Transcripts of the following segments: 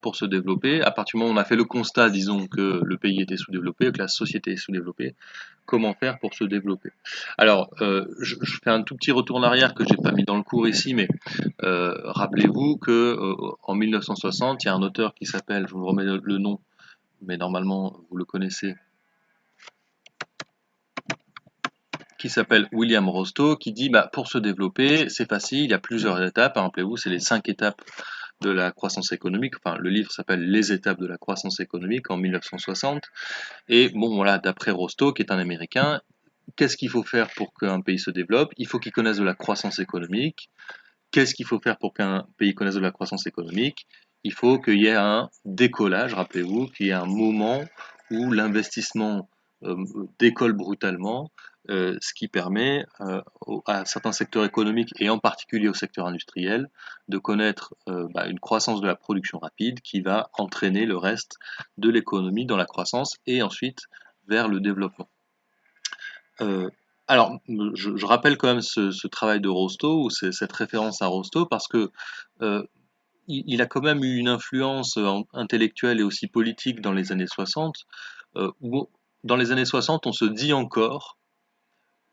pour se développer, à partir du moment où on a fait le constat, disons, que le pays était sous-développé, que la société est sous-développée, comment faire pour se développer? Alors, je fais un tout petit retour en arrière que j'ai pas mis dans le cours ici, mais rappelez-vous que en 1960, il y a un auteur qui s'appelle, je vous remets le nom, mais normalement vous le connaissez, qui s'appelle William Rostow, qui dit bah, pour se développer, c'est facile, il y a plusieurs étapes. Rappelez-vous, c'est les 5 étapes de la croissance économique. Enfin, le livre s'appelle Les étapes de la croissance économique en 1960. Et bon, voilà, d'après Rostow, qui est un Américain, qu'est-ce qu'il faut faire pour qu'un pays se développe? Il faut qu'il connaisse de la croissance économique. Qu'est-ce qu'il faut faire pour qu'un pays connaisse de la croissance économique? Il faut qu'il y ait un décollage, rappelez-vous, qu'il y ait un moment où l'investissement décolle brutalement, ce qui permet à certains secteurs économiques, et en particulier au secteur industriel, de connaître une croissance de la production rapide qui va entraîner le reste de l'économie dans la croissance et ensuite vers le développement. Euh, alors, je rappelle quand même ce travail de Rostow, ou cette référence à Rostow, parce que il a quand même eu une influence intellectuelle et aussi politique dans les années 60, où dans les années 60, on se dit encore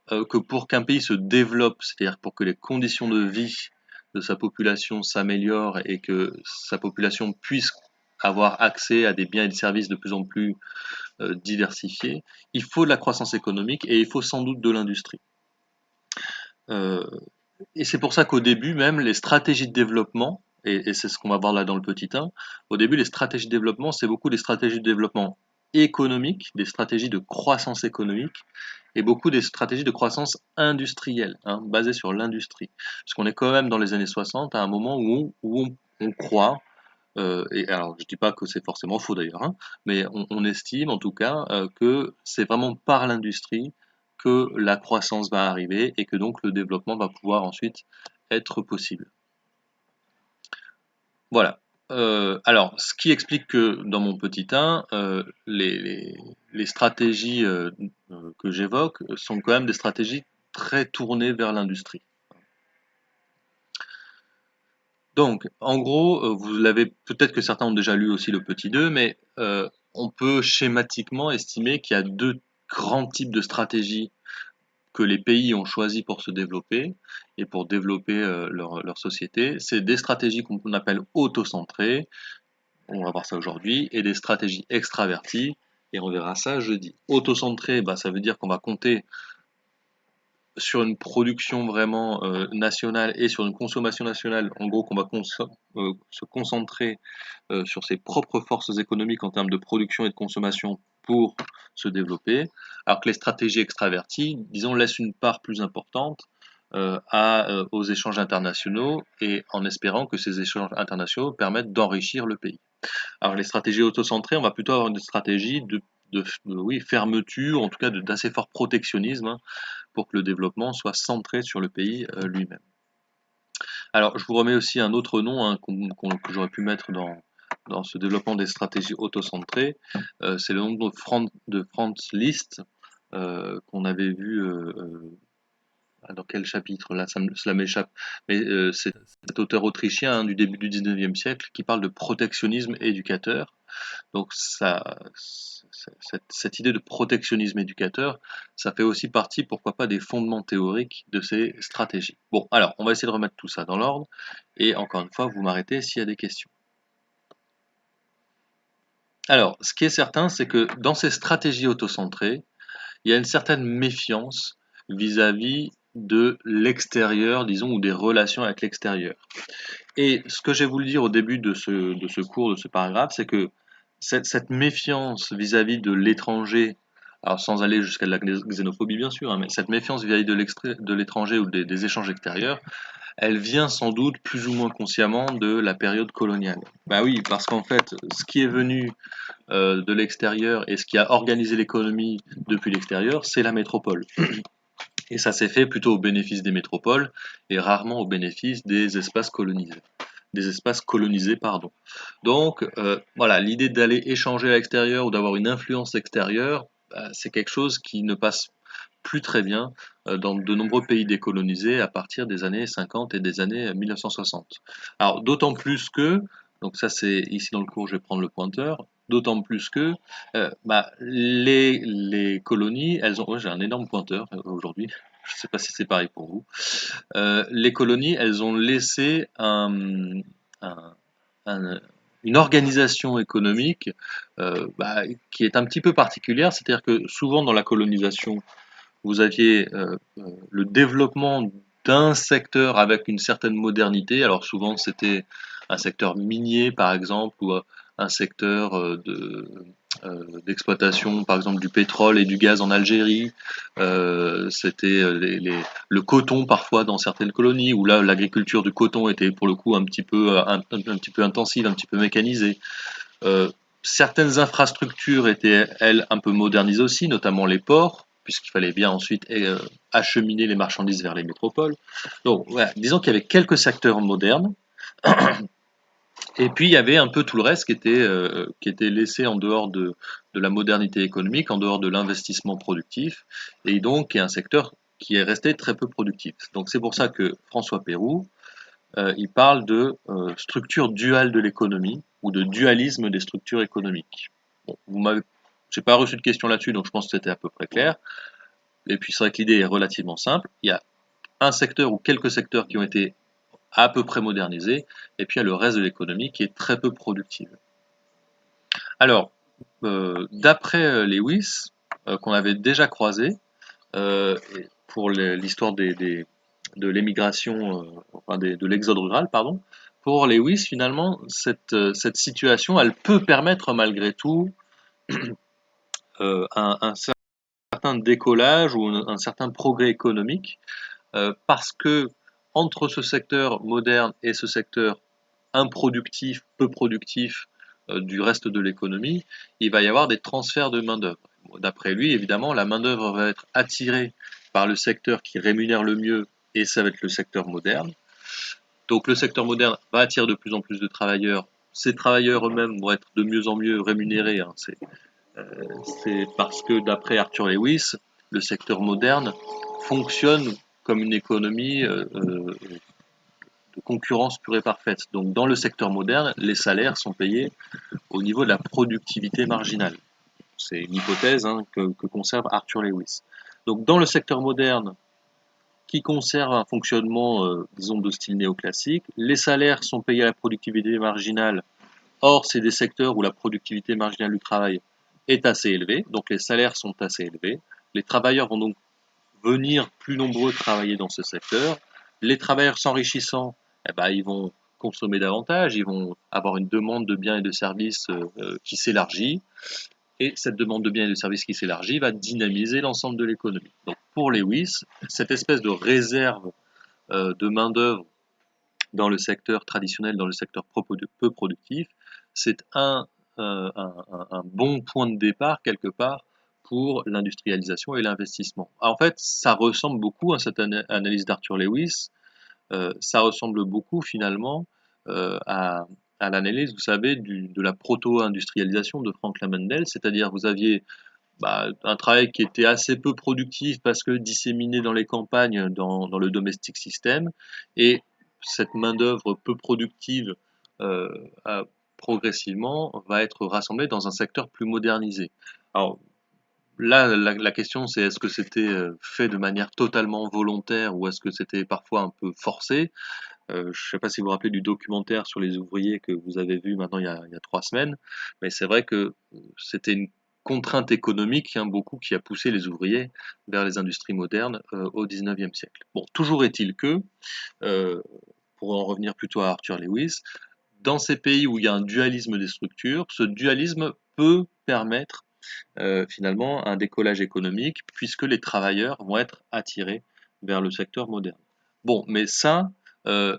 que pour qu'un pays se développe, c'est-à-dire pour que les conditions de vie de sa population s'améliorent et que sa population puisse avoir accès à des biens et des services de plus en plus diversifiés, il faut de la croissance économique et il faut sans doute de l'industrie. Euh, et c'est pour ça qu'au début, même, les stratégies de développement, et c'est ce qu'on va voir là dans le petit 1, au début, les stratégies de développement, c'est beaucoup des stratégies de développement économique, des stratégies de croissance économique, et beaucoup des stratégies de croissance industrielle, hein, basées sur l'industrie. Parce qu'on est quand même dans les années 60, à un moment où on croit, et alors je dis pas que c'est forcément faux d'ailleurs, hein, mais on estime en tout cas que c'est vraiment par l'industrie que la croissance va arriver et que donc le développement va pouvoir ensuite être possible. Voilà. Alors, ce qui explique que dans mon petit 1, les stratégies que j'évoque sont quand même des stratégies très tournées vers l'industrie. Donc, en gros, vous l'avez peut-être que certains ont déjà lu aussi le petit 2, mais on peut schématiquement estimer qu'il y a deux grands types de stratégies que les pays ont choisi pour se développer et pour développer leur société. C'est des stratégies qu'on appelle autocentrées, on va voir ça aujourd'hui, et des stratégies extraverties, et on verra ça jeudi. Autocentré, bah, ça veut dire qu'on va compter sur une production vraiment nationale et sur une consommation nationale, en gros qu'on va se concentrer sur ses propres forces économiques en termes de production et de consommation pour se développer, alors que les stratégies extraverties, disons, laissent une part plus importante aux échanges internationaux et en espérant que ces échanges internationaux permettent d'enrichir le pays. Alors les stratégies autocentrées, on va plutôt avoir une stratégie oui, fermeture, en tout cas d'assez fort protectionnisme, hein, pour que le développement soit centré sur le pays lui-même. Alors je vous remets aussi un autre nom hein, que j'aurais pu mettre dans ce développement des stratégies autocentrées. C'est le nom de Franz Liszt, qu'on avait vu dans quel chapitre là, cela m'échappe, mais c'est cet auteur autrichien hein, du début du 19e siècle qui parle de protectionnisme éducateur. Donc cette idée de protectionnisme éducateur, ça fait aussi partie, pourquoi pas, des fondements théoriques de ces stratégies. Bon, alors, on va essayer de remettre tout ça dans l'ordre, et encore une fois, vous m'arrêtez s'il y a des questions. Alors, ce qui est certain, c'est que dans ces stratégies autocentrées, il y a une certaine méfiance vis-à-vis de l'extérieur, disons, ou des relations avec l'extérieur. Et ce que j'ai voulu dire au début de ce cours, de ce paragraphe, c'est que cette méfiance vis-à-vis de l'étranger, alors sans aller jusqu'à de la xénophobie bien sûr, hein, mais cette méfiance vis-à-vis de l'étranger ou des échanges extérieurs, elle vient sans doute plus ou moins consciemment de la période coloniale. Bah oui, parce qu'en fait, ce qui est venu de l'extérieur et ce qui a organisé l'économie depuis l'extérieur, c'est la métropole. Et ça s'est fait plutôt au bénéfice des métropoles et rarement au bénéfice des espaces colonisés. Des espaces colonisés, pardon. Donc, voilà, l'idée d'aller échanger à l'extérieur ou d'avoir une influence extérieure, bah, c'est quelque chose qui ne passe plus très bien dans de nombreux pays décolonisés à partir des années 50 et des années 1960. Alors, d'autant plus que Donc ça, c'est ici dans le cours, je vais prendre le pointeur. D'autant plus que les colonies, elles ont. Oh, j'ai un énorme pointeur aujourd'hui. Je ne sais pas si c'est pareil pour vous. Les colonies, elles ont laissé un- un- une organisation économique qui est un petit peu particulière. C'est-à-dire que souvent dans la colonisation, vous aviez le développement d'un secteur avec une certaine modernité. Alors souvent c'était un secteur minier par exemple ou un secteur d'exploitation par exemple du pétrole et du gaz en Algérie. C'était le coton parfois dans certaines colonies où là l'agriculture du coton était pour le coup un petit peu intensive, un petit peu mécanisée. Euh, Certaines infrastructures étaient, elles, un peu modernisées aussi, notamment les ports, puisqu'il fallait bien ensuite acheminer les marchandises vers les métropoles. Donc, voilà, disons qu'il y avait quelques secteurs modernes, et puis il y avait un peu tout le reste qui était laissé en dehors de la modernité économique, en dehors de l'investissement productif, et donc qui est un secteur qui est resté très peu productif. Donc c'est pour ça que François Pérou, il parle de structure duale de l'économie ou de dualisme des structures économiques. Bon, j'ai pas reçu de question là-dessus, donc je pense que c'était à peu près clair. Et puis c'est vrai que l'idée est relativement simple. Il y a un secteur ou quelques secteurs qui ont été à peu près modernisés, et puis il y a le reste de l'économie qui est très peu productive. Alors, d'après Lewis, qu'on avait déjà croisé, pour l'histoire de l'émigration, enfin de l'exode rural, pardon. Pour Lewis, finalement, cette situation, elle peut permettre malgré tout un certain décollage ou un certain progrès économique, parce que entre ce secteur moderne et ce secteur improductif, peu productif du reste de l'économie, il va y avoir des transferts de main-d'œuvre. D'après lui, évidemment, la main-d'œuvre va être attirée par le secteur qui rémunère le mieux, et ça va être le secteur moderne. Donc le secteur moderne va attirer de plus en plus de travailleurs. Ces travailleurs eux-mêmes vont être de mieux en mieux rémunérés, hein. C'est parce que d'après Arthur Lewis, le secteur moderne fonctionne comme une économie de concurrence pure et parfaite. Donc dans le secteur moderne, les salaires sont payés au niveau de la productivité marginale. C'est une hypothèse que conserve Arthur Lewis. Donc dans le secteur moderne, qui conserve un fonctionnement, disons, de style néoclassique, les salaires sont payés à la productivité marginale. Or, c'est des secteurs où la productivité marginale du travail est assez élevée, donc les salaires sont assez élevés. Les travailleurs vont donc venir plus nombreux travailler dans ce secteur. Les travailleurs s'enrichissant, eh ben, ils vont consommer davantage, ils vont avoir une demande de biens et de services qui s'élargit, et cette demande de biens et de services qui s'élargit va dynamiser l'ensemble de l'économie. Donc pour Lewis, cette espèce de réserve de main-d'œuvre dans le secteur traditionnel, dans le secteur peu productif, c'est un bon point de départ quelque part pour l'industrialisation et l'investissement. En fait, ça ressemble beaucoup à cette analyse d'Arthur Lewis, ça ressemble beaucoup finalement euh, à, à l'analyse, vous savez, de la proto-industrialisation de Franklin Mendel, c'est-à-dire vous aviez un travail qui était assez peu productif parce que disséminé dans les campagnes, dans le domestic system, et cette main-d'œuvre peu productive euh, progressivement va être rassemblée dans un secteur plus modernisé. Alors là, la question c'est est-ce que c'était fait de manière totalement volontaire ou est-ce que c'était parfois un peu forcé? Je ne sais pas si vous vous rappelez du documentaire sur les ouvriers que vous avez vu maintenant il y a 3 semaines, mais c'est vrai que c'était une contrainte économique, hein, beaucoup qui a poussé les ouvriers vers les industries modernes au 19e siècle. Bon, toujours est-il que, euh, pour en revenir plutôt à Arthur Lewis, dans ces pays où il y a un dualisme des structures, ce dualisme peut permettre finalement un décollage économique puisque les travailleurs vont être attirés vers le secteur moderne. Bon, mais ça, euh,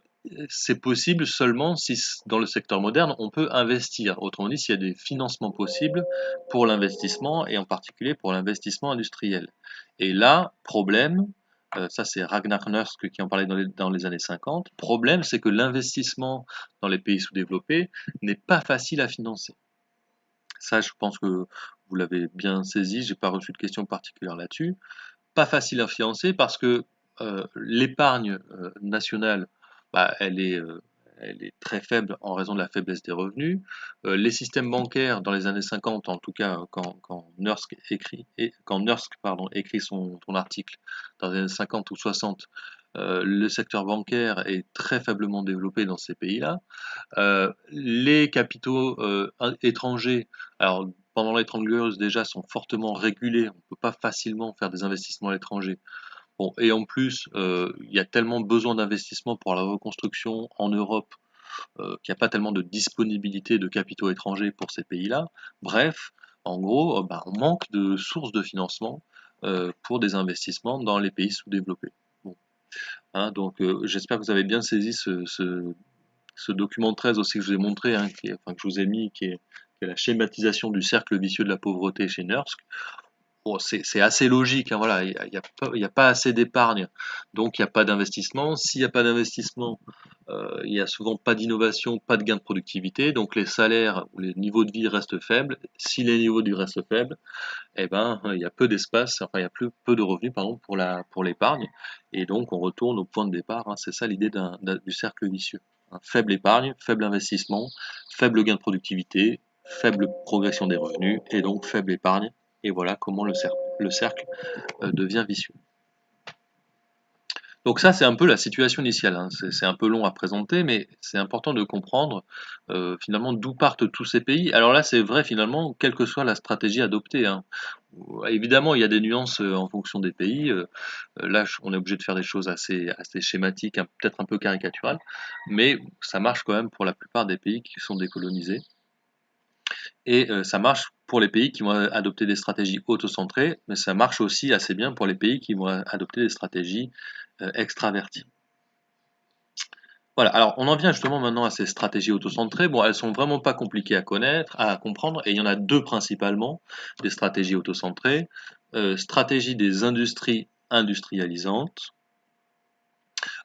c'est possible seulement si dans le secteur moderne on peut investir. Autrement dit, s'il y a des financements possibles pour l'investissement et en particulier pour l'investissement industriel. Et là, problème, ça c'est Ragnar Nursk qui en parlait dans les années 50, problème c'est que l'investissement dans les pays sous-développés n'est pas facile à financer. Ça, je pense que vous l'avez bien saisi, j'ai pas reçu de questions particulières là-dessus. Pas facile à financer parce que l'épargne nationale, elle est elle est très faible en raison de la faiblesse des revenus. Les systèmes bancaires dans les années 50, en tout cas quand Nursk écrit son article dans les années 50 ou 60, le secteur bancaire est très faiblement développé dans ces pays-là. Les capitaux étrangers, alors pendant les Trente Glorieuses déjà, sont fortement régulés. On ne peut pas facilement faire des investissements à l'étranger. Bon, et en plus, il y a tellement besoin d'investissement pour la reconstruction en Europe qu'il n'y a pas tellement de disponibilité de capitaux étrangers pour ces pays-là. Bref, en gros, bah, on manque de sources de financement pour des investissements dans les pays sous-développés. Bon, hein, donc j'espère que vous avez bien saisi ce document 13 aussi que je vous ai montré, hein, enfin que je vous ai mis, qui est la schématisation du cercle vicieux de la pauvreté chez Nursk. Bon, c'est assez logique, hein, voilà, il y a pas assez d'épargne, donc il n'y a pas d'investissement. S'il n'y a pas d'investissement, il n'y a souvent pas d'innovation, pas de gain de productivité, donc les salaires ou les niveaux de vie restent faibles. Si les niveaux de vie restent faibles, eh ben, il y a peu d'espace, enfin il y a peu de revenus pardon, pour l'épargne, et donc on retourne au point de départ, hein. C'est ça l'idée du cercle vicieux, hein. Faible épargne, faible investissement, faible gain de productivité, faible progression des revenus, et donc faible épargne, et voilà comment le cercle devient vicieux. Donc ça, c'est un peu la situation initiale, hein. C'est un peu long à présenter, mais c'est important de comprendre finalement d'où partent tous ces pays. Alors là, c'est vrai finalement, quelle que soit la stratégie adoptée, hein. Évidemment, il y a des nuances en fonction des pays. Là, on est obligé de faire des choses assez schématiques, peut-être un peu caricaturales, mais ça marche quand même pour la plupart des pays qui sont décolonisés. Et ça marche pour les pays qui vont adopter des stratégies autocentrées, mais ça marche aussi assez bien pour les pays qui vont adopter des stratégies extraverties. Voilà, alors on en vient justement maintenant à ces stratégies autocentrées. Bon, elles sont vraiment pas compliquées à connaître, à comprendre, et il y en a deux principalement, des stratégies autocentrées. Stratégie des industries industrialisantes.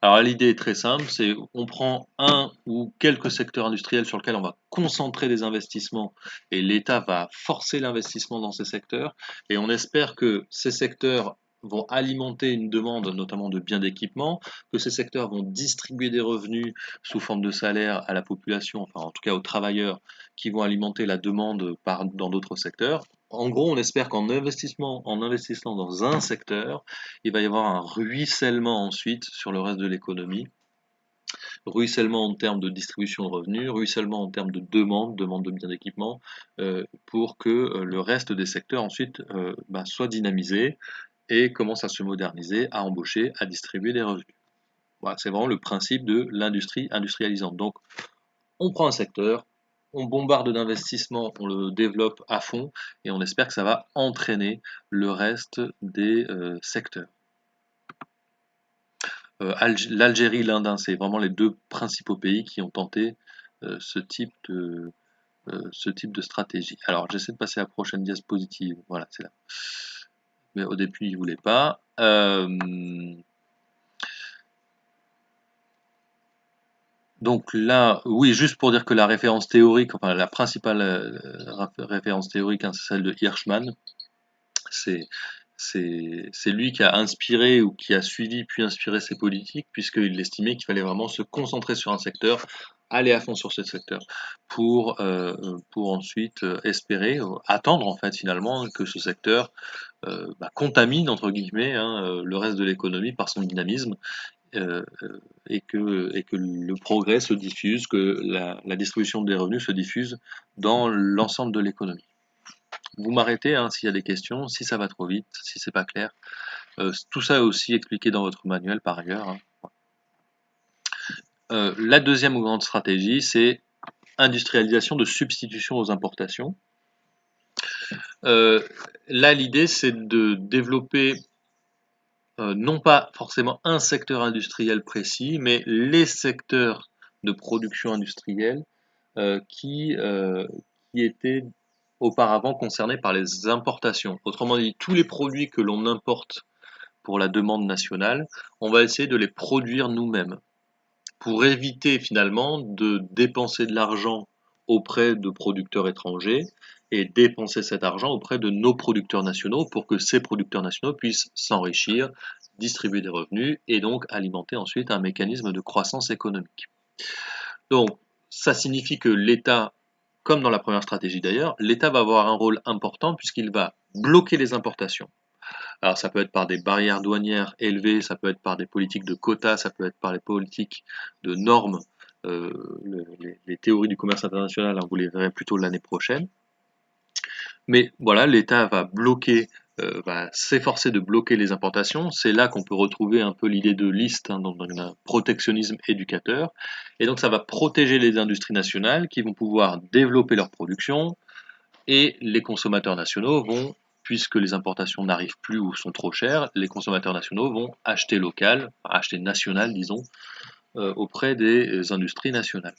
Alors l'idée est très simple, c'est on prend un ou quelques secteurs industriels sur lesquels on va concentrer des investissements et l'État va forcer l'investissement dans ces secteurs et on espère que ces secteurs vont alimenter une demande notamment de biens d'équipement, que ces secteurs vont distribuer des revenus sous forme de salaire à la population, enfin en tout cas aux travailleurs qui vont alimenter la demande dans d'autres secteurs. En gros, on espère en investissant dans un secteur, il va y avoir un ruissellement ensuite sur le reste de l'économie. Ruissellement en termes de distribution de revenus, ruissellement en termes de demande de biens d'équipement, pour que le reste des secteurs ensuite soit dynamisé et commence à se moderniser, à embaucher, à distribuer des revenus. Voilà, c'est vraiment le principe de l'industrie industrialisante. Donc, on prend un secteur, on bombarde d'investissements, on le développe à fond et on espère que ça va entraîner le reste des secteurs. L'Algérie, l'Inde, hein, c'est vraiment les deux principaux pays qui ont tenté euh, ce type de, ce type de stratégie. Alors, j'essaie de passer à la prochaine diapositive. Voilà, c'est là. Mais au début, il ne voulait pas. Donc là, oui, juste pour dire que la référence théorique, enfin la principale référence théorique, hein, c'est celle de Hirschman. C'est c'est lui qui a inspiré ou qui a suivi puis inspiré ces politiques, puisqu'il estimait qu'il fallait vraiment se concentrer sur un secteur, aller à fond sur ce secteur, pour ensuite espérer, attendre en fait finalement que ce secteur contamine entre guillemets hein, le reste de l'économie par son dynamisme et que le progrès se diffuse, que la distribution des revenus se diffuse dans l'ensemble de l'économie. Vous m'arrêtez hein, s'il y a des questions, si ça va trop vite, si c'est pas clair. Tout ça est aussi expliqué dans votre manuel par ailleurs, hein. La deuxième grande stratégie, c'est industrialisation de substitution aux importations. Là, l'idée, c'est de développer non pas forcément un secteur industriel précis, mais les secteurs de production industrielle qui étaient auparavant concernés par les importations. Autrement dit, tous les produits que l'on importe pour la demande nationale, on va essayer de les produire nous-mêmes pour éviter finalement de dépenser de l'argent auprès de producteurs étrangers et dépenser cet argent auprès de nos producteurs nationaux pour que ces producteurs nationaux puissent s'enrichir, distribuer des revenus et donc alimenter ensuite un mécanisme de croissance économique. Donc, ça signifie que l'État, comme dans la première stratégie d'ailleurs, l'État va avoir un rôle important puisqu'il va bloquer les importations. Alors ça peut être par des barrières douanières élevées, ça peut être par des politiques de quotas, ça peut être par les politiques de normes, les théories du commerce international, hein, vous les verrez plutôt l'année prochaine. Mais voilà, l'État va bloquer, va s'efforcer de bloquer les importations. C'est là qu'on peut retrouver un peu l'idée de liste, hein, dans un protectionnisme éducateur. Et donc ça va protéger les industries nationales qui vont pouvoir développer leur production et les consommateurs nationaux vont, puisque les importations n'arrivent plus ou sont trop chères, les consommateurs nationaux vont acheter local, enfin, acheter national, disons, auprès des industries nationales.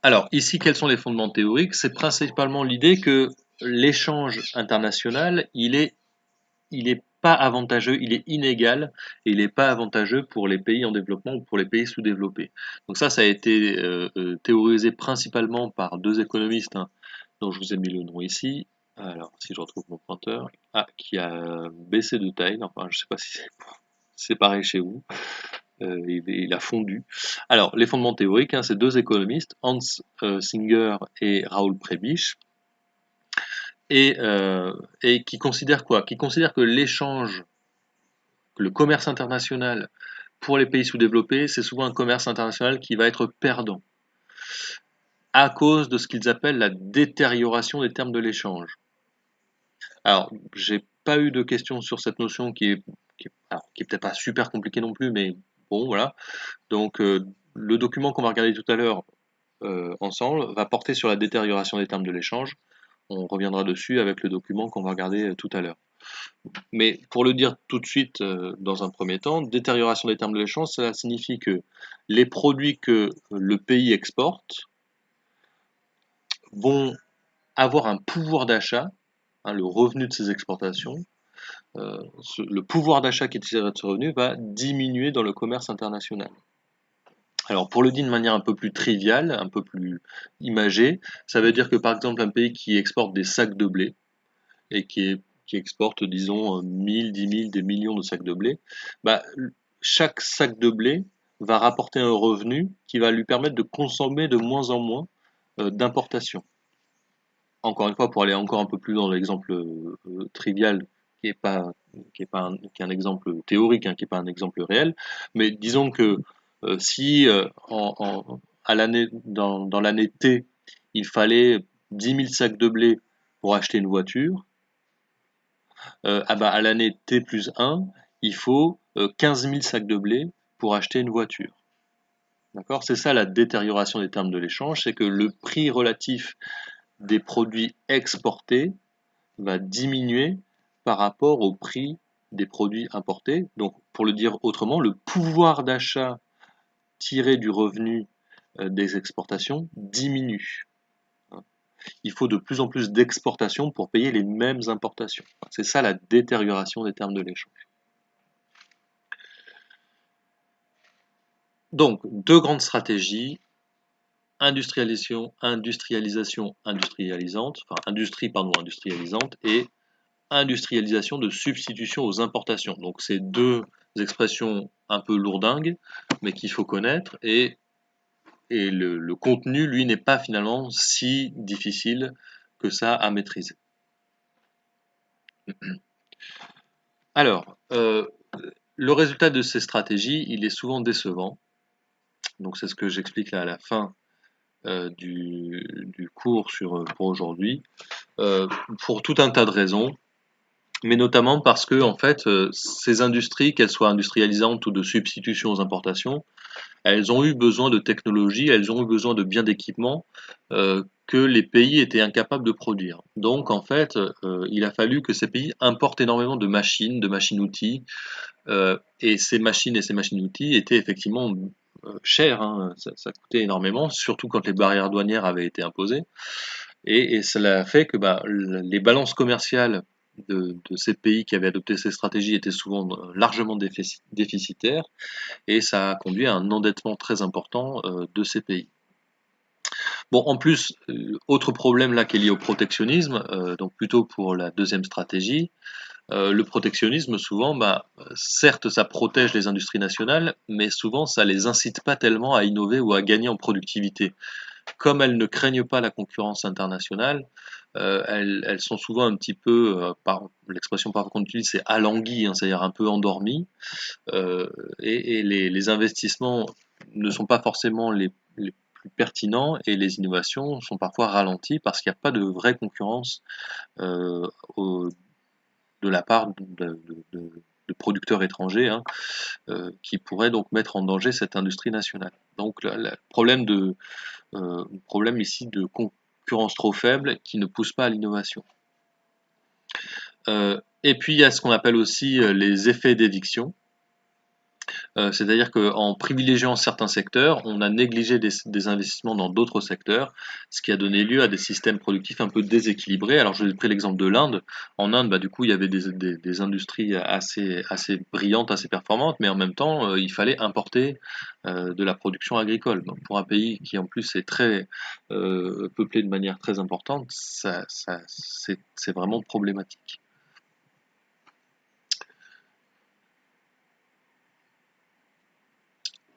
Alors, ici, quels sont les fondements théoriques? C'est principalement l'idée que l'échange international, il est pas avantageux, il est inégal et il n'est pas avantageux pour les pays en développement ou pour les pays sous-développés. Donc ça a été théorisé principalement par deux économistes, hein, dont je vous ai mis le nom ici. Alors, si je retrouve mon pointeur, qui a baissé de taille. Enfin, je ne sais pas si c'est pareil chez vous. Il a fondu. Alors, les fondements théoriques, hein, c'est deux économistes, Hans Singer et Raoul Prebisch, et qui considèrent quoi? Qui considèrent que l'échange, que le commerce international pour les pays sous-développés, c'est souvent un commerce international qui va être perdant à cause de ce qu'ils appellent la détérioration des termes de l'échange. Alors, j'ai pas eu de questions sur cette notion qui est peut-être pas super compliquée non plus, mais bon, voilà. Donc, le document qu'on va regarder tout à l'heure ensemble va porter sur la détérioration des termes de l'échange. On reviendra dessus avec le document qu'on va regarder tout à l'heure. Mais pour le dire tout de suite, dans un premier temps, détérioration des termes de l'échange, cela signifie que les produits que le pays exporte vont avoir un pouvoir d'achat, hein, le revenu de ces exportations, le pouvoir d'achat qui est tiré de ce revenu va diminuer dans le commerce international. Alors pour le dire de manière un peu plus triviale, un peu plus imagée, ça veut dire que par exemple un pays qui exporte des sacs de blé et qui exporte disons 1000, 10 000, des millions de sacs de blé, bah, chaque sac de blé va rapporter un revenu qui va lui permettre de consommer de moins en moins d'importations. Encore une fois, pour aller encore un peu plus dans l'exemple trivial, qui est un exemple théorique, hein, qui n'est pas un exemple réel, mais disons que si à dans l'année T, il fallait 10 000 sacs de blé pour acheter une voiture, à l'année T plus 1, il faut 15 000 sacs de blé pour acheter une voiture. D'accord? C'est ça la détérioration des termes de l'échange, c'est que le prix relatif des produits exportés va diminuer par rapport au prix des produits importés. Donc, pour le dire autrement, le pouvoir d'achat tiré du revenu des exportations diminue. Il faut de plus en plus d'exportations pour payer les mêmes importations. C'est ça la détérioration des termes de l'échange. Donc, deux grandes stratégies, industrialisante, enfin industrie, pardon, industrialisante et industrialisation de substitution aux importations. Donc c'est deux expressions un peu lourdingues, mais qu'il faut connaître, et le contenu, lui, n'est pas finalement si difficile que ça à maîtriser. Alors, le résultat de ces stratégies, il est souvent décevant. Donc c'est ce que j'explique là à la fin du cours pour aujourd'hui, pour tout un tas de raisons. Mais notamment parce que, en fait, ces industries, qu'elles soient industrialisantes ou de substitution aux importations, elles ont eu besoin de technologies, elles ont eu besoin de biens d'équipement que les pays étaient incapables de produire. Donc, en fait, il a fallu que ces pays importent énormément de machines-outils, et ces machines et ces machines-outils étaient effectivement chères, hein, ça coûtait énormément, surtout quand les barrières douanières avaient été imposées. Et cela a fait que les balances commerciales de ces pays qui avaient adopté ces stratégies étaient souvent largement déficitaires, et ça a conduit à un endettement très important de ces pays. Bon, en plus, autre problème là qui est lié au protectionnisme, donc plutôt pour la deuxième stratégie, Le protectionnisme, souvent, certes, ça protège les industries nationales, mais souvent, ça les incite pas tellement à innover ou à gagner en productivité. Comme elles ne craignent pas la concurrence internationale, elles sont souvent un petit peu, l'expression parfois qu'on utilise, c'est alanguies, hein, c'est-à-dire un peu endormies, et les investissements ne sont pas forcément les plus pertinents et les innovations sont parfois ralenties parce qu'il n'y a pas de vraie concurrence euh, au- de la part de producteurs étrangers, hein, qui pourraient donc mettre en danger cette industrie nationale. Donc le problème ici de concurrence trop faible qui ne pousse pas à l'innovation. Et puis il y a ce qu'on appelle aussi les effets d'éviction. C'est-à-dire qu'en privilégiant certains secteurs, on a négligé des investissements dans d'autres secteurs, ce qui a donné lieu à des systèmes productifs un peu déséquilibrés. Alors, je vous ai pris l'exemple de l'Inde. En Inde, du coup, il y avait des industries assez brillantes, assez performantes, mais en même temps, il fallait importer de la production agricole. Donc, pour un pays qui, en plus, est très peuplé de manière très importante, c'est vraiment problématique.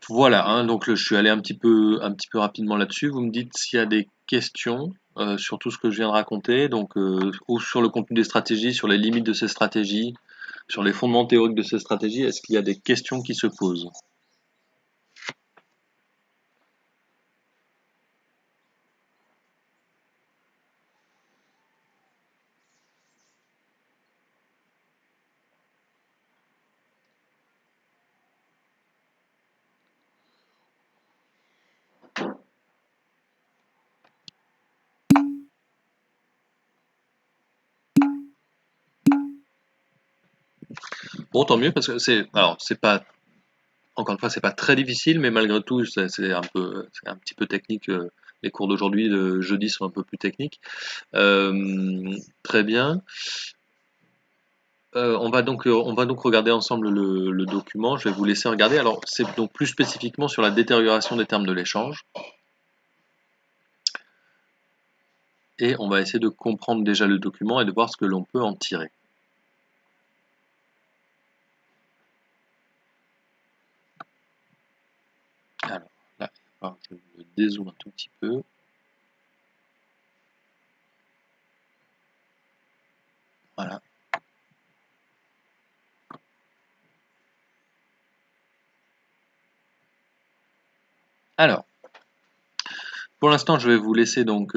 Voilà, hein, donc je suis allé un petit peu rapidement là-dessus. Vous me dites s'il y a des questions sur tout ce que je viens de raconter, donc ou sur le contenu des stratégies, sur les limites de ces stratégies, sur les fondements théoriques de ces stratégies. Est-ce qu'il y a des questions qui se posent? Bon, tant mieux parce que c'est pas encore une fois c'est pas très difficile, mais malgré tout c'est un petit peu technique. Les cours d'aujourd'hui, de jeudi, sont un peu plus techniques. Très bien. On va donc regarder ensemble le document. Je vais vous laisser regarder. Alors, c'est donc plus spécifiquement sur la détérioration des termes de l'échange. Et on va essayer de comprendre déjà le document et de voir ce que l'on peut en tirer. Alors, là, je me dézoome un tout petit peu. Voilà. Alors, pour l'instant, je vais vous laisser donc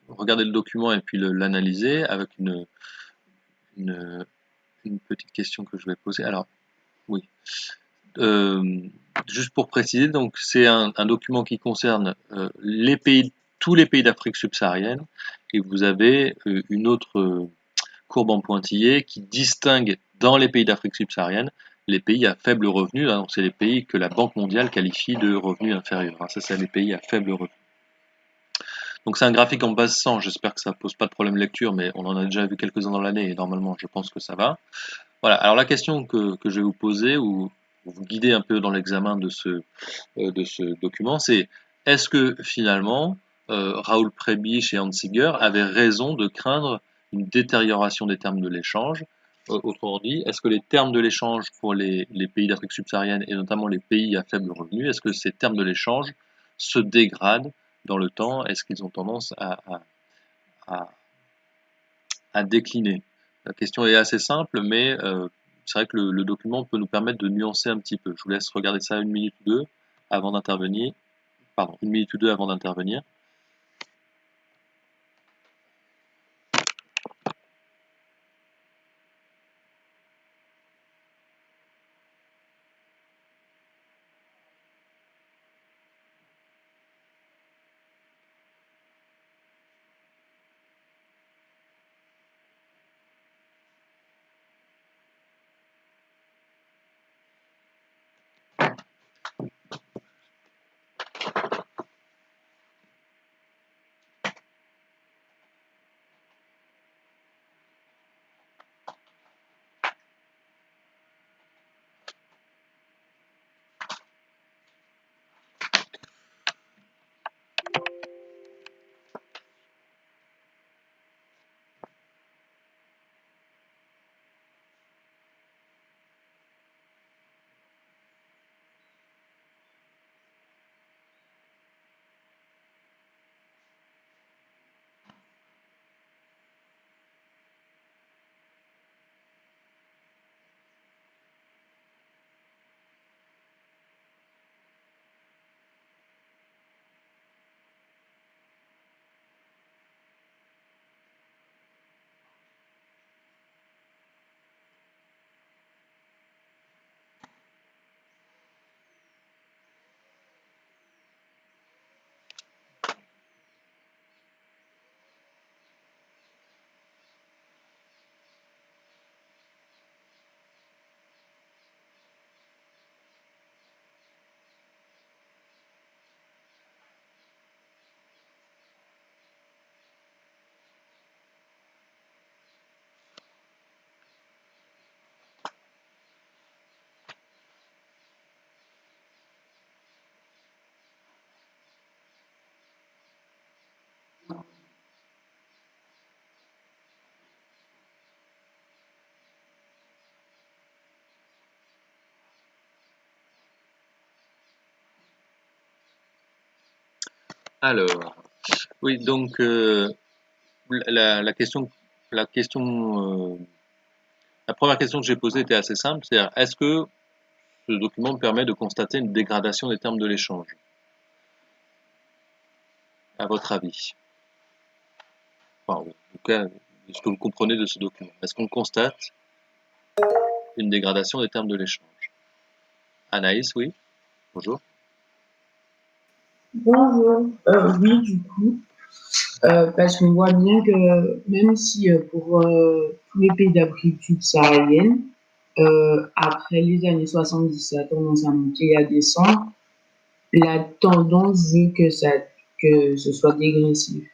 regarder le document et puis l'analyser avec une, une petite question que je vais poser. Alors, oui. Euh, Juste pour préciser, donc c'est un document qui concerne tous les pays d'Afrique subsaharienne, et vous avez une autre courbe en pointillé qui distingue dans les pays d'Afrique subsaharienne les pays à faible revenu. Hein, donc c'est les pays que la Banque mondiale qualifie de revenus inférieurs. Hein, ça, c'est les pays à faible revenu. Donc c'est un graphique en base 100. J'espère que ça pose pas de problème de lecture, mais on en a déjà vu quelques-uns dans l'année et normalement, je pense que ça va. Voilà. Alors la question que je vais vous poser, ou pour vous guider un peu dans l'examen de ce document, c'est est-ce que finalement Raoul Prebisch et Hans Siger avaient raison de craindre une détérioration des termes de l'échange? Autrement dit, est-ce que les termes de l'échange pour les pays d'Afrique subsaharienne et notamment les pays à faible revenu, est-ce que ces termes de l'échange se dégradent dans le temps? Est-ce qu'ils ont tendance à, à décliner? La question est assez simple, mais c'est vrai que le document peut nous permettre de nuancer un petit peu. Je vous laisse regarder ça une minute ou deux avant d'intervenir. Pardon, une minute ou deux avant d'intervenir. Alors, oui, donc la question, la question, la première question que j'ai posée était assez simple, c'est-à-dire est-ce que ce document permet de constater une dégradation des termes de l'échange, à votre avis? Enfin, en tout cas, est-ce que vous comprenez de ce document? Est-ce qu'on constate une dégradation des termes de l'échange? Anaïs, oui? Bonjour. Bonjour. Oui, du coup, parce qu'on voit bien que même si pour tous les pays d'Afrique subsaharienne, après les années 70, ça a tendance à monter et à descendre, la tendance veut que ce soit dégressif.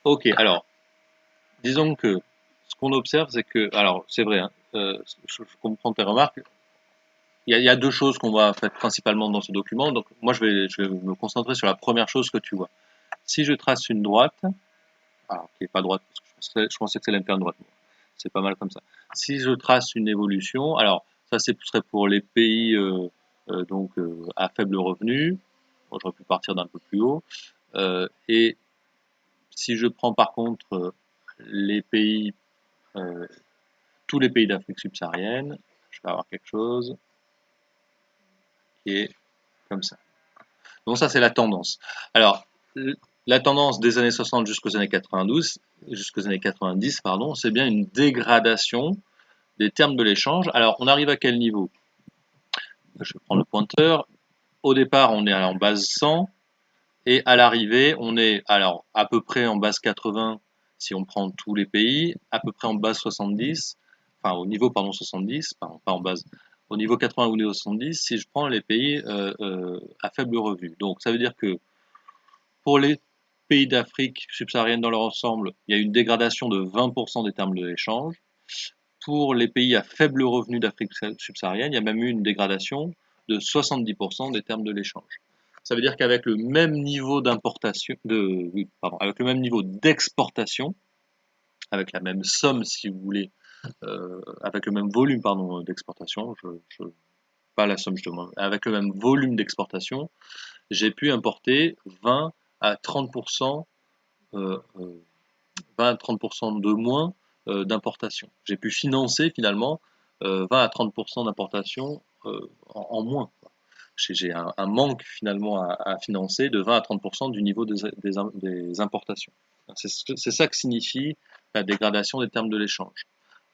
Ok, alors, disons que ce qu'on observe, c'est que, alors, c'est vrai, hein, je comprends tes remarques. Il y a deux choses qu'on voit en fait, principalement dans ce document. Donc, moi, je vais me concentrer sur la première chose que tu vois. Si je trace une droite, alors qui n'est pas droite, parce que je pensais que c'est l'interne droite. C'est pas mal comme ça. Si je trace une évolution, alors ça serait pour les pays donc à faible revenu. Bon, j'aurais pu partir d'un peu plus haut. Et si je prends par contre les pays, euh, tous les pays d'Afrique subsaharienne, je vais avoir quelque chose qui est comme ça. Donc ça, c'est la tendance. Alors, la tendance des années 60 jusqu'aux années 90, pardon, c'est bien une dégradation des termes de l'échange. Alors, on arrive à quel niveau? Je prends le pointeur. Au départ, on est en base 100 et à l'arrivée, on est alors à peu près en base 80 si on prend tous les pays, à peu près en base 70, enfin au niveau pardon 70, pardon, pas en base, au niveau 80 ou au niveau 70 si je prends les pays à faible revenu. Donc ça veut dire que pour les pays d'Afrique subsaharienne dans leur ensemble, il y a une dégradation de 20% des termes de l'échange. Pour les pays à faible revenu d'Afrique subsaharienne, il y a même eu une dégradation de 70% des termes de l'échange. Ça veut dire qu'avec le même niveau d'importation, oui, pardon, avec le même niveau d'exportation, avec la même somme, si vous voulez, avec le même volume, pardon, d'exportation, pas la somme, je demande, avec le même volume d'exportation, j'ai pu importer 20 à 30%, euh, euh, 20 à 30% de moins d'importation. J'ai pu financer finalement 20 à 30% d'importation en moins. J'ai un manque finalement à financer de 20 à 30% du niveau des importations. C'est ça que signifie la dégradation des termes de l'échange.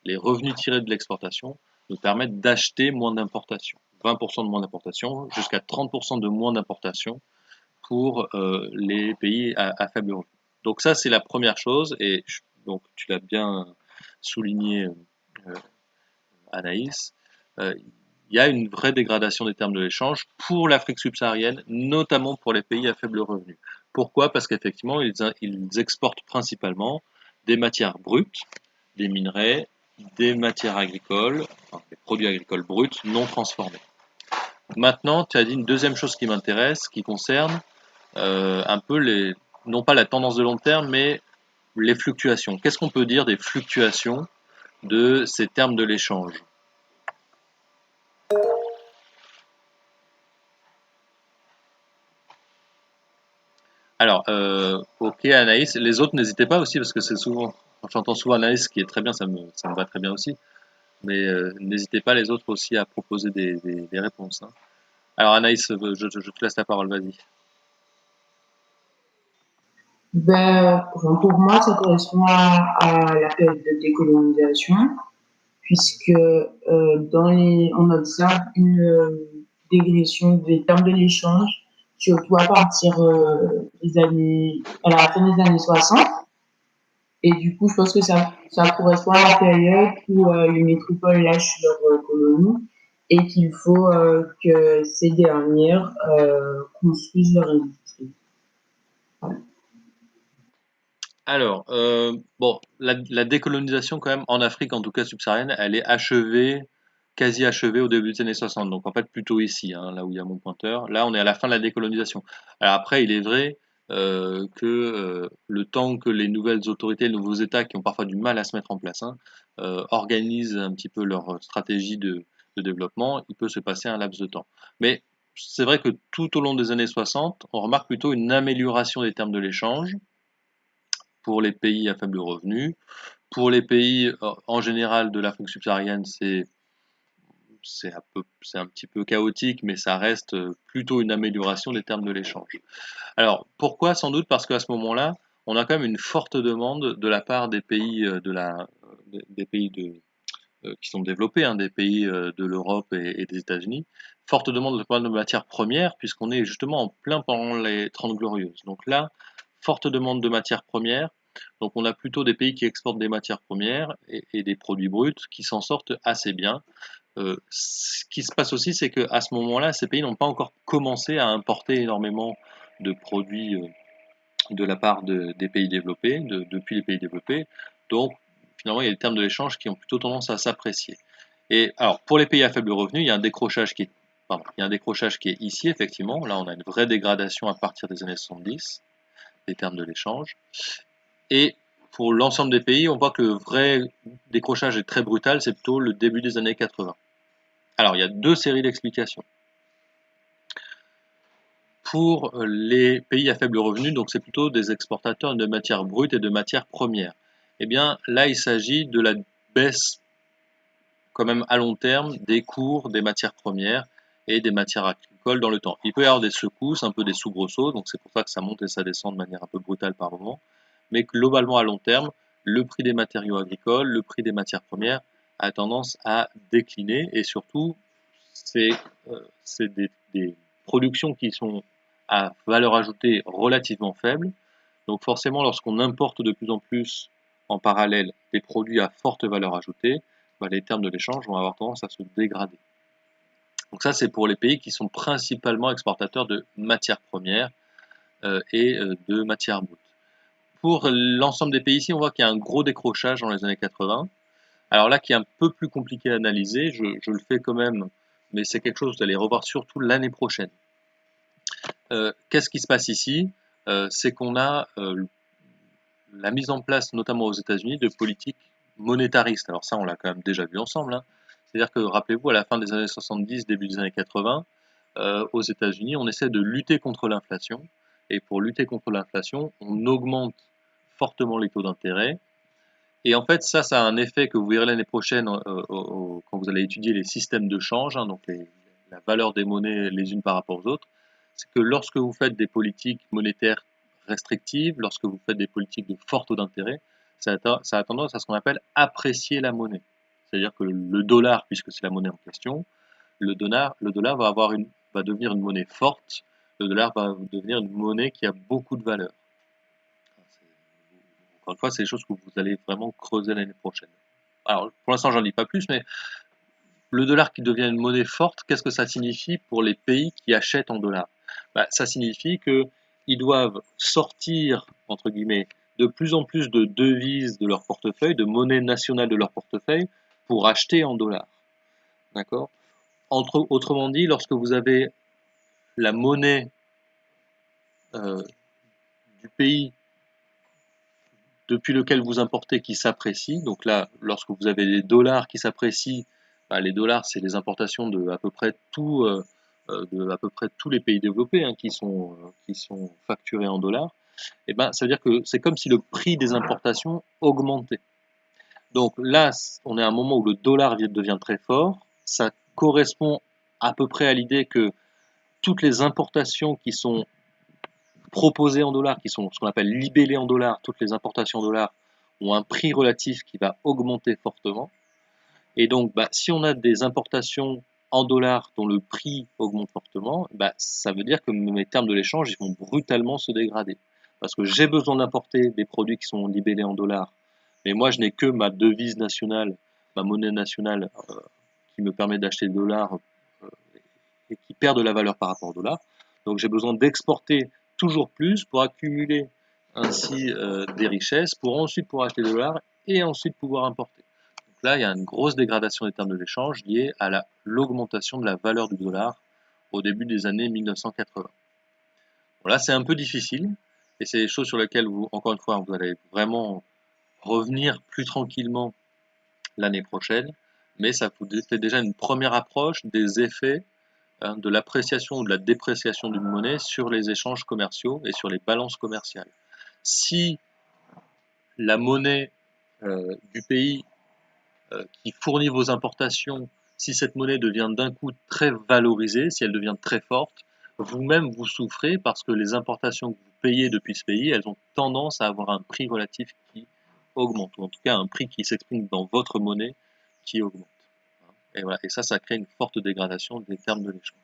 Les revenus tirés de l'exportation nous permettent d'acheter moins d'importations. 20% de moins d'importation jusqu'à 30% de moins d'importation pour les pays à faible revenu. Donc ça, c'est la première chose, et donc tu l'as bien souligné, euh, Anaïs. Il y a une vraie dégradation des termes de l'échange pour l'Afrique subsaharienne, notamment pour les pays à faible revenu. Pourquoi? Parce qu'effectivement, ils exportent principalement des matières brutes, des minerais, des matières agricoles, enfin, des produits agricoles bruts non transformés. Maintenant, tu as dit une deuxième chose qui m'intéresse, qui concerne un peu non pas la tendance de long terme, mais les fluctuations. Qu'est-ce qu'on peut dire des fluctuations de ces termes de l'échange? Alors, ok Anaïs, les autres n'hésitez pas aussi parce que c'est souvent, j'entends souvent Anaïs ce qui est très bien, ça me va très bien aussi, mais n'hésitez pas les autres aussi à proposer des réponses, hein. Alors Anaïs, je te laisse la parole, vas-y. Ben, pour moi, ça correspond à la période de décolonisation, puisque on observe une dégression des termes de l'échange, surtout à partir à la fin des années 60. Et du coup, je pense que ça correspond à la période où les métropoles lâchent leurs colonies et qu'il faut que ces dernières construisent leur industrie. Voilà. Alors, bon, la décolonisation quand même en Afrique, en tout cas subsaharienne, elle est achevée, quasi achevée au début des années 60. Donc en fait plutôt ici, hein, là où il y a mon pointeur. Là, on est à la fin de la décolonisation. Alors après, il est vrai le temps que les nouvelles autorités, les nouveaux États qui ont parfois du mal à se mettre en place, hein, organisent un petit peu leur stratégie de développement, il peut se passer un laps de temps. Mais c'est vrai que tout au long des années 60, on remarque plutôt une amélioration des termes de l'échange pour les pays à faible revenu. Pour les pays en général de l'Afrique subsaharienne, c'est un petit peu chaotique, mais ça reste plutôt une amélioration des termes de l'échange. Alors, pourquoi? Sans doute parce qu'à ce moment-là, on a quand même une forte demande de la part des pays des pays qui sont développés, hein, des pays de l'Europe et des États-Unis. Forte demande de la part de matières premières, puisqu'on est justement en plein pendant les 30 glorieuses. Donc là, forte demande de matières premières. Donc on a plutôt des pays qui exportent des matières premières et des produits bruts qui s'en sortent assez bien. Ce qui se passe aussi, c'est qu'à ce moment-là, ces pays n'ont pas encore commencé à importer énormément de produits de la part des pays développés, depuis les pays développés. Donc, finalement, il y a les termes de l'échange qui ont plutôt tendance à s'apprécier. Et alors, pour les pays à faible revenu, il y a un décrochage il y a un décrochage qui est ici, effectivement. Là, on a une vraie dégradation à partir des années 70 des termes de l'échange. Et pour l'ensemble des pays, on voit que le vrai décrochage est très brutal, c'est plutôt le début des années 80. Alors, il y a deux séries d'explications. Pour les pays à faible revenu, donc c'est plutôt des exportateurs de matières brutes et de matières premières. Eh bien, là, il s'agit de la baisse, quand même à long terme, des cours des matières premières et des matières agricoles dans le temps. Il peut y avoir des secousses, un peu des soubresauts, donc c'est pour ça que ça monte et ça descend de manière un peu brutale par moment. Mais globalement, à long terme, le prix des matériaux agricoles, le prix des matières premières a tendance à décliner et surtout, c'est des productions qui sont à valeur ajoutée relativement faible. Donc forcément, lorsqu'on importe de plus en plus en parallèle des produits à forte valeur ajoutée, bah, les termes de l'échange vont avoir tendance à se dégrader. Donc ça, c'est pour les pays qui sont principalement exportateurs de matières premières de matières brutes. Pour l'ensemble des pays ici, on voit qu'il y a un gros décrochage dans les années 80. Alors là, qui est un peu plus compliqué à analyser, je le fais quand même, mais c'est quelque chose que vous allez revoir surtout l'année prochaine. Qu'est-ce qui se passe ici? C'est qu'on a la mise en place, notamment aux États-Unis, de politiques monétaristes. Alors ça, on l'a quand même déjà vu ensemble, hein. C'est-à-dire que, rappelez-vous, à la fin des années 70, début des années 80, aux États-Unis, on essaie de lutter contre l'inflation. Et pour lutter contre l'inflation, on augmente fortement les taux d'intérêt. Et en fait, ça a un effet que vous verrez l'année prochaine quand vous allez étudier les systèmes de change, hein, donc la valeur des monnaies les unes par rapport aux autres. C'est que lorsque vous faites des politiques monétaires restrictives, lorsque vous faites des politiques de fort taux d'intérêt, ça a tendance à ce qu'on appelle apprécier la monnaie. C'est-à-dire que le dollar, puisque c'est la monnaie en question, le dollar va devenir une monnaie forte, le dollar va devenir une monnaie qui a beaucoup de valeur. Encore une fois, c'est des choses que vous allez vraiment creuser l'année prochaine. Alors, pour l'instant, j'en dis pas plus, mais le dollar qui devient une monnaie forte, qu'est-ce que ça signifie pour les pays qui achètent en dollars? Bah, ça signifie qu'ils doivent sortir, entre guillemets, de plus en plus de devises de leur portefeuille, de monnaie nationale de leur portefeuille, pour acheter en dollars. D'accord? Autrement dit, lorsque vous avez la monnaie euh, du pays depuis lequel vous importez qui s'apprécie. Donc là, lorsque vous avez les dollars qui s'apprécient, bah, les dollars, c'est les importations de à peu près tous les pays développés, hein, qui sont facturés en dollars. Et ben, ça veut dire que c'est comme si le prix des importations augmentait. Donc là, on est à un moment où le dollar devient très fort. Ça correspond à peu près à l'idée que toutes les importations qui sont proposées en dollars, qui sont ce qu'on appelle libellées en dollars, toutes les importations en dollars ont un prix relatif qui va augmenter fortement. Et donc, bah, si on a des importations en dollars dont le prix augmente fortement, bah, ça veut dire que mes termes de l'échange ils vont brutalement se dégrader. Parce que j'ai besoin d'importer des produits qui sont libellés en dollars, mais moi je n'ai que ma devise nationale, ma monnaie nationale qui me permet d'acheter des dollars euh, et qui perd de la valeur par rapport au dollar. Donc j'ai besoin d'exporter toujours plus pour accumuler ainsi des richesses, pour ensuite pouvoir acheter des dollars et ensuite pouvoir importer. Donc là, il y a une grosse dégradation des termes de l'échange liée à l'augmentation de la valeur du dollar au début des années 1980. Bon, là, c'est un peu difficile. Et c'est des choses sur lesquelles vous, encore une fois, vous allez vraiment revenir plus tranquillement l'année prochaine, mais ça vous fait déjà une première approche des effets de l'appréciation ou de la dépréciation d'une monnaie sur les échanges commerciaux et sur les balances commerciales. Si la monnaie du pays qui fournit vos importations, si cette monnaie devient d'un coup très valorisée, si elle devient très forte, vous-même vous souffrez parce que les importations que vous payez depuis ce pays, elles ont tendance à avoir un prix relatif qui augmente, ou en tout cas un prix qui s'exprime dans votre monnaie qui augmente. Et voilà. Et ça crée une forte dégradation des termes de l'échange.